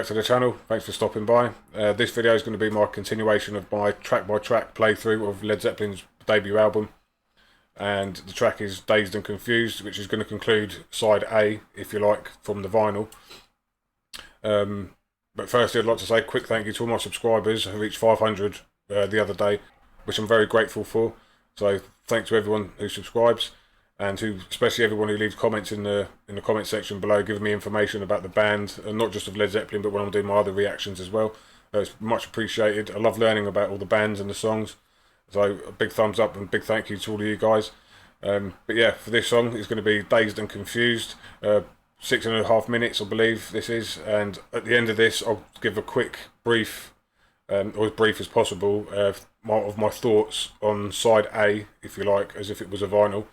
back to the channel. Thanks for stopping by. This video is going to be my continuation of my track-by-track playthrough of Led Zeppelin's debut album. And the track is Dazed and Confused, which is going to conclude side A, if you like, from the vinyl. But firstly, I'd like to say a quick thank you to all my subscribers who reached 500 the other day, which I'm very grateful for. So thanks to everyone who subscribes, and especially everyone who leaves comments in the comment section below, giving me information about the band, and not just of Led Zeppelin, but when I'm doing my other reactions as well. It's much appreciated. I love learning about all the bands and the songs. So a big thumbs up and big thank you to all of you guys. But yeah, for this song, it's going to be Dazed and Confused. 6.5 minutes, I believe this is. And at the end of this, I'll give a quick brief, or as brief as possible, of my thoughts on side A, if you like, as if it was a vinyl.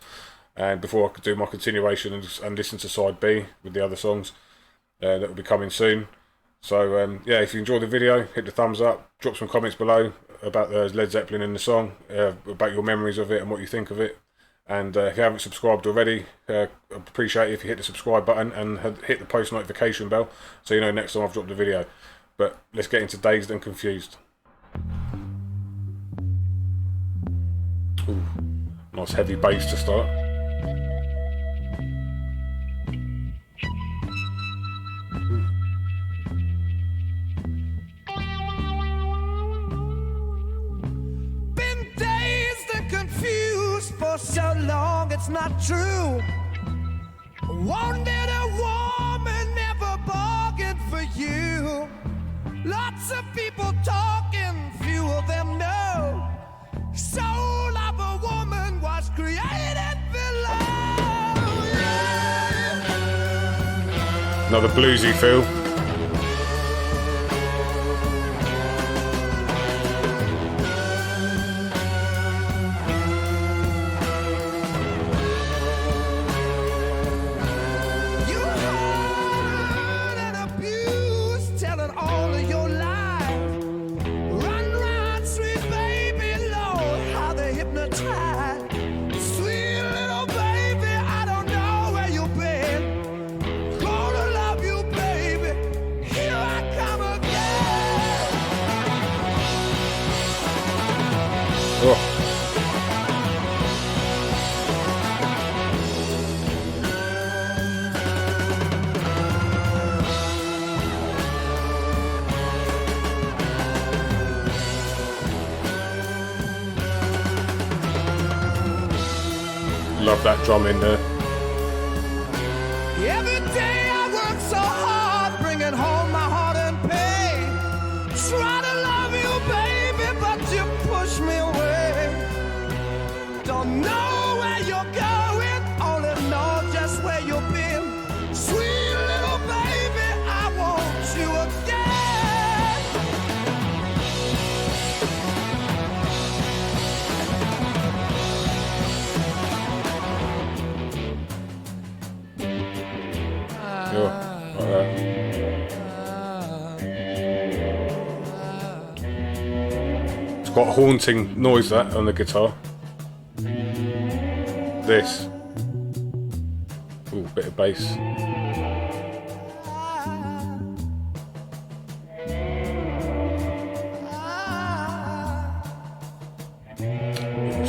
And before I could do my continuation and listen to side B with the other songs that will be coming soon. So yeah, if you enjoyed the video, hit the thumbs up, drop some comments below about Led Zeppelin in the song, about your memories of it and what you think of it. And if you haven't subscribed already, I'd appreciate it if you hit the subscribe button and hit the post notification bell so you know next time I've dropped a video. But let's get into Dazed and Confused. Ooh, nice heavy bass to start. For so long it's not true. Wanted a woman, never bargained for you. Lots of people talking, few of them know. Soul of a woman was created below. Another bluesy feel. Oh. Love that drum in there. Every day I work so hard, bringing home my heart and pain. Try to love you, baby, but you push me away. Don't know where you're going, only know just where you've been. Sweet little baby, I want you again. It's quite a haunting noise that on the guitar. This. Ooh, bit of bass.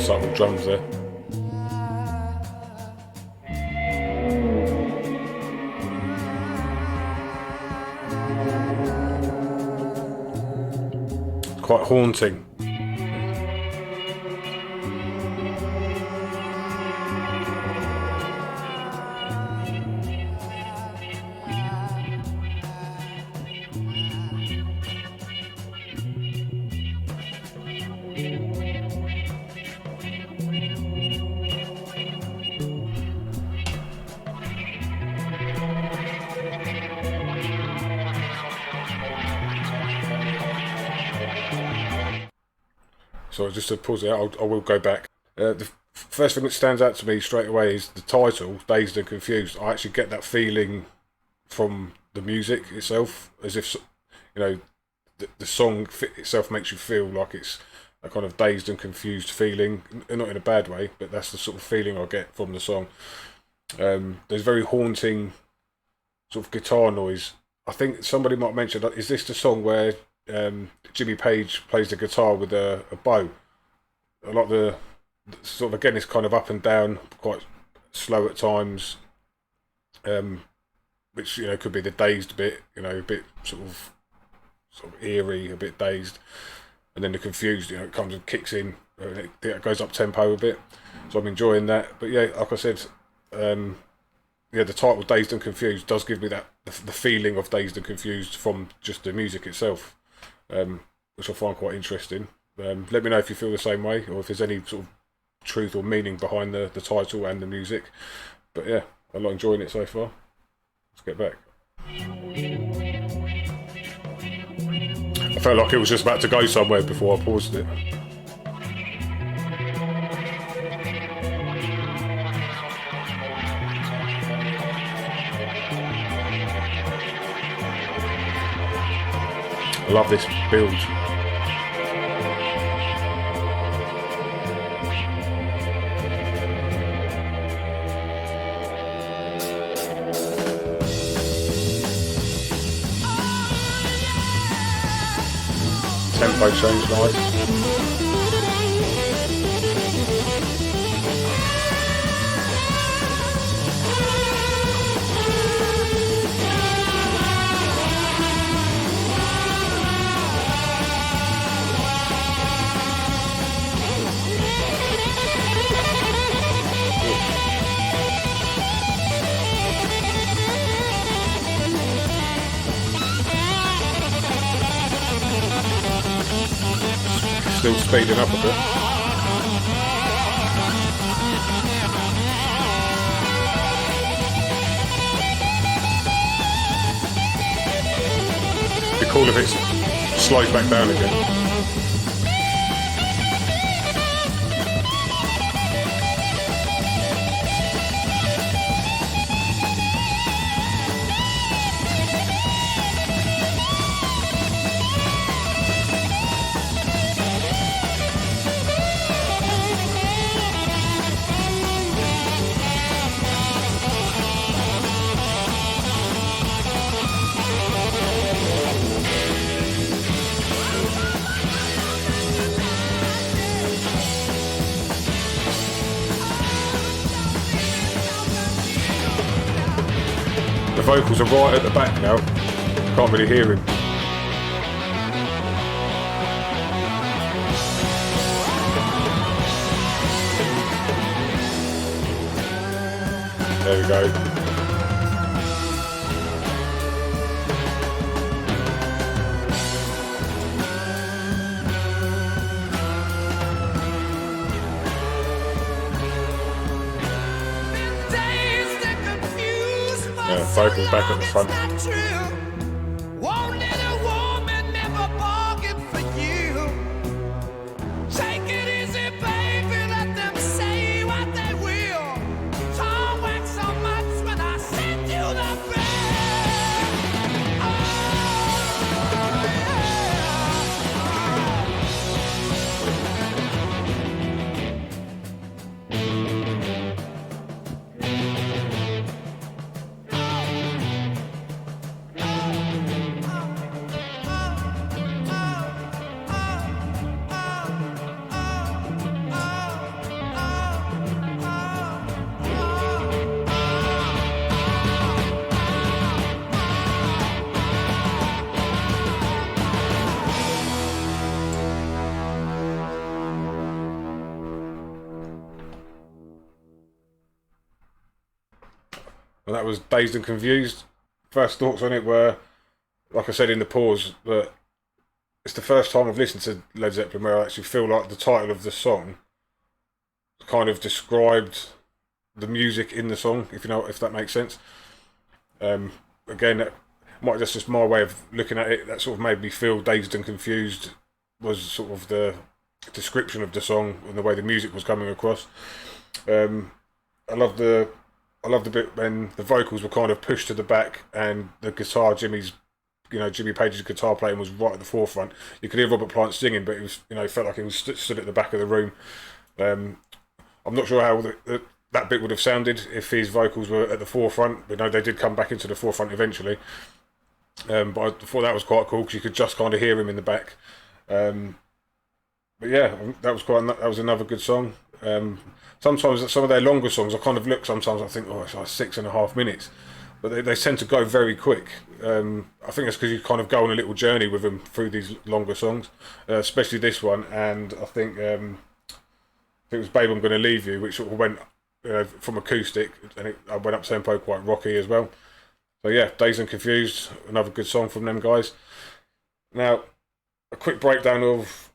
Subtle drums there. Quite haunting. So just to pause it out, I will go back. The first thing that stands out to me straight away is the title, Dazed and Confused. I actually get that feeling from the music itself, as if, you know, the song itself makes you feel like it's a kind of dazed and confused feeling, not in a bad way, but that's the sort of feeling I get from the song. There's very haunting sort of guitar noise I think somebody might mention that. Is this the song where Jimmy Page plays the guitar with a bow? A lot of the sort of, again, it's kind of up and down, quite slow at times, which could be the dazed bit, a bit sort of eerie, a bit dazed, and then the confused, it comes and kicks in, and it goes up tempo a bit. So I'm enjoying that. But yeah, like I said, the title "Dazed and Confused" does give me that the feeling of Dazed and Confused from just the music itself, which I find quite interesting. Let me know if you feel the same way, or if there's any sort of truth or meaning behind the title and the music. But yeah, I'm enjoying it so far. Let's get back. I felt like it was just about to go somewhere before I paused it. I love this build. Tempo change nice. Still speeding up a bit. It'd be cool if it slows back down again. The vocals are right at the back now. Can't really hear him. There we go. Vocals back at the front. And that was Dazed and Confused. First thoughts on it were, like I said in the pause, that it's the first time I've listened to Led Zeppelin where I actually feel like the title of the song kind of described the music in the song, if that makes sense. Again, that might just my way of looking at it. That sort of made me feel Dazed and Confused was sort of the description of the song and the way the music was coming across. I love the bit when the vocals were kind of pushed to the back and the guitar, Jimmy Page's guitar playing was right at the forefront. You could hear Robert Plant singing, but it was, felt like he was stood at the back of the room. I'm not sure how that bit would have sounded if his vocals were at the forefront, but no, they did come back into the forefront eventually. But I thought that was quite cool because you could just kind of hear him in the back. But yeah, that was another good song. Sometimes some of their longer songs, I kind of look. Sometimes I think, oh, it's like 6.5 minutes, but they tend to go very quick. I think it's because you kind of go on a little journey with them through these longer songs, especially this one. And I think it was "Babe, I'm Gonna Leave You," which sort of went from acoustic, and it went up tempo, quite rocky as well. So yeah, "Dazed and Confused," another good song from them guys. Now, a quick breakdown of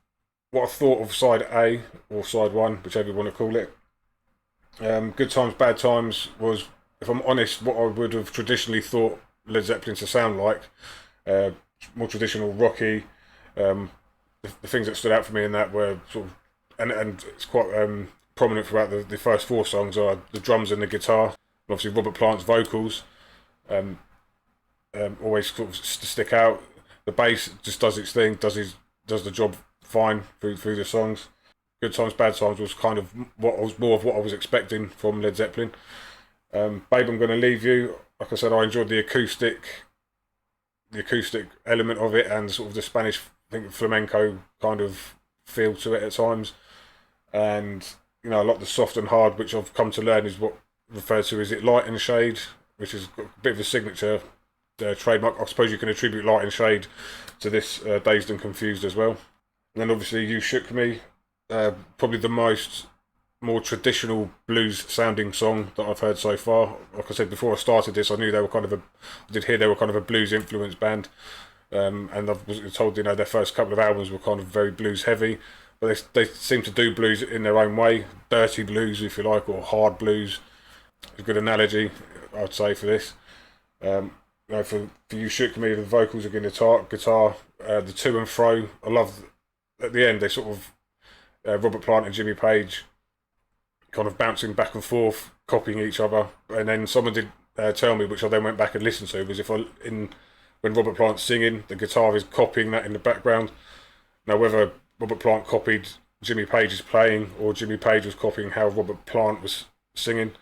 what I thought of side A or side one, whichever you want to call it. Good Times, Bad Times was, if I'm honest, what I would have traditionally thought Led Zeppelin to sound like. More traditional, rocky. The things that stood out for me in that were sort of, and it's quite prominent throughout the first 4 songs, are the drums and the guitar. And obviously Robert Plant's vocals always sort of stick out. The bass just does its thing, does the job fine through the songs. Good Times, Bad Times was kind of more of what I was expecting from Led Zeppelin. "Babe, I'm Gonna Leave You," like I said, I enjoyed the acoustic element of it, and sort of the Spanish, I think, flamenco kind of feel to it at times. And you know, a lot of the soft and hard, which I've come to learn is what referred to as it light and shade, which is a bit of a signature trademark. I suppose you can attribute light and shade to this "Dazed and Confused" as well. And then obviously "You Shook Me," probably the more traditional blues sounding song that I've heard so far. Like I said before I started this, I knew they were kind of I did hear they were kind of a blues influenced band, and I was told, you know, their first couple of albums were kind of very blues heavy, but they seem to do blues in their own way, dirty blues if you like, or hard blues. A good analogy, I'd say, for this. You know, for "You Shook Me," the vocals again, guitar, the to and fro. I love at the end they sort of Robert Plant and Jimmy Page kind of bouncing back and forth, copying each other. And then someone did tell me, which I then went back and listened to, was when Robert Plant's singing, the guitar is copying that in the background. Now, whether Robert Plant copied Jimmy Page's playing or Jimmy Page was copying how Robert Plant was singing,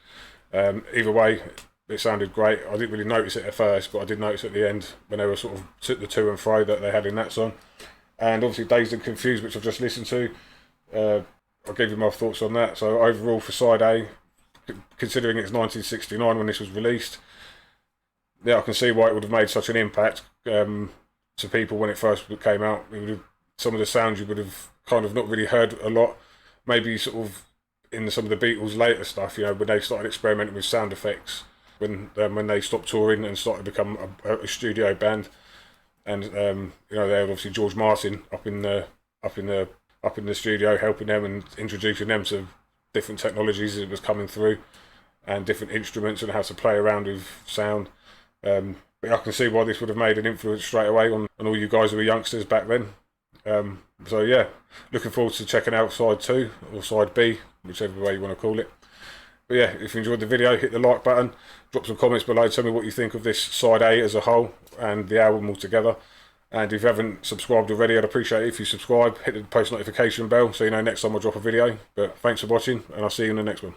either way, it sounded great. I didn't really notice it at first, but I did notice at the end when they were sort of took the to and fro that they had in that song. And obviously "Dazed and Confused," which I've just listened to. I'll give you my thoughts on that. So overall for side A, considering it's 1969 when this was released, yeah, I can see why it would have made such an impact to people when it first came out. Some of the sounds you would have kind of not really heard a lot, maybe sort of in some of the Beatles' later stuff, you know, when they started experimenting with sound effects, when they stopped touring and started to become a studio band. And you know, they had obviously George Martin up in the studio helping them and introducing them to different technologies that was coming through and different instruments and how to play around with sound. But I can see why this would have made an influence straight away on all you guys who were youngsters back then. So yeah, looking forward to checking out side 2 or side B, whichever way you want to call it. But yeah, if you enjoyed the video, hit the like button, drop some comments below, tell me what you think of this side A as a whole and the album altogether. And if you haven't subscribed already, I'd appreciate it if you subscribe, hit the post notification bell so you know next time I drop a video. But thanks for watching, and I'll see you in the next one.